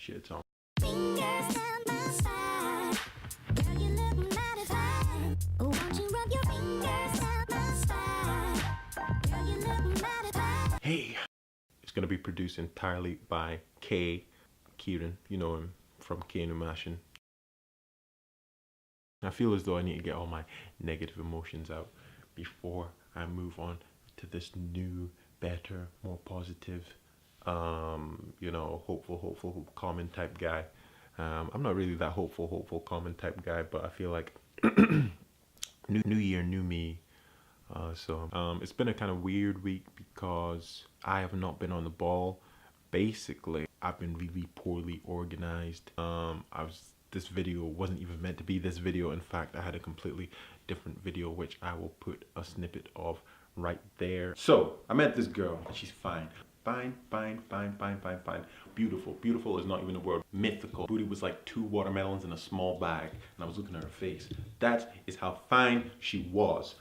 shit song. Hey, it's gonna be produced entirely by Kieran. You know him from Kane and Mashin. I feel as though I need to get all my negative emotions out before I move on to this new, better, more positive, hopeful, calming type guy. I'm not really that hopeful, calming type guy, but I feel like new year, new me. It's been a kind of weird week because I have not been on the ball. Basically, I've been really poorly organized. This video wasn't even meant to be this video. In fact, I had a completely different video, which I will put a snippet of right there. So I met this girl and she's fine. Fine. Beautiful is not even a word. Mythical. Booty was like 2 watermelons in a small bag, and I was looking at her face. That is how fine she was.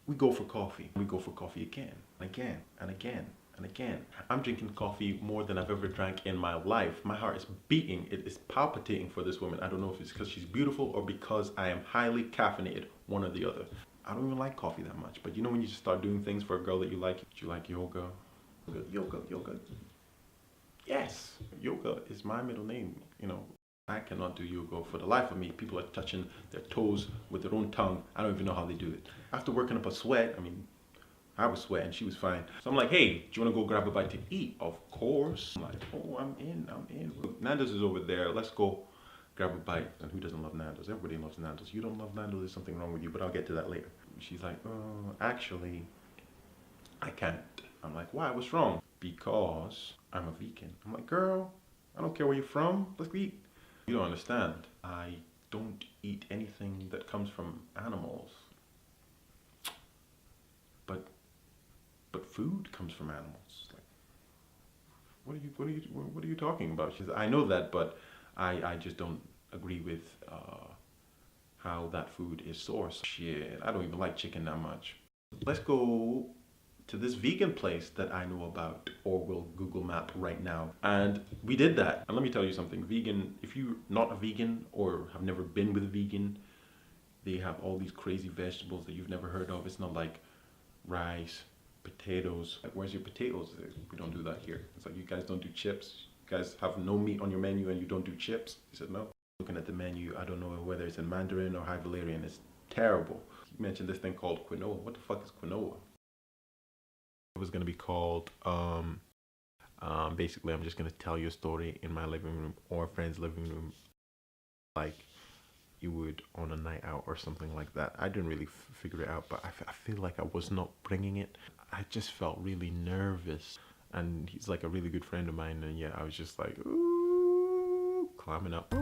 We go for coffee. We go for coffee again, and again. I'm drinking coffee more than I've ever drank in my life. My heart is beating. It is palpitating for this woman. I don't know if it's because she's beautiful or because I am highly caffeinated, one or the other. I don't even like coffee that much, but you know when you just start doing things for a girl that you like? Do you like yoga? Yoga. Yes, yoga is my middle name, I cannot do yoga for the life of me. People are touching their toes with their own tongue. I don't even know how they do it. After working up a sweat, I was sweating, she was fine. So I'm like, hey, do you want to go grab a bite to eat? Of course. I'm like, oh, I'm in. Nando's is over there. Let's go grab a bite. And who doesn't love Nando's? Everybody loves Nando's. You don't love Nando's, there's something wrong with you, but I'll get to that later. She's like, actually, I can't. I'm like, why? What's wrong? Because I'm a vegan. I'm like, girl, I don't care where you're from. Let's eat. You don't understand. I don't eat anything that comes from animals. But food comes from animals. Like, what are you talking about? She said, I know that, but I just don't agree with how that food is sourced. Shit, I don't even like chicken that much. Let's go to this vegan place that I know about, or will Google Map right now. And we did that. And let me tell you something, vegan, if you're not a vegan or have never been with a vegan, they have all these crazy vegetables that you've never heard of. It's not like rice, potatoes. Like, where's your potatoes? We don't do that here. It's like, you guys don't do chips? You guys have no meat on your menu and you don't do chips? He said, no. Looking at the menu, I don't know whether it's in Mandarin or High Valerian. It's terrible. You mentioned this thing called quinoa. What the fuck is quinoa? It was going to be called, basically, I'm just going to tell you a story in my living room or a friend's living room, like you would on a night out or something like that. I didn't really figure it out, but I feel like I was not bringing it. I just felt really nervous, and he's like a really good friend of mine, and yeah, I was just like, ooh, climbing up.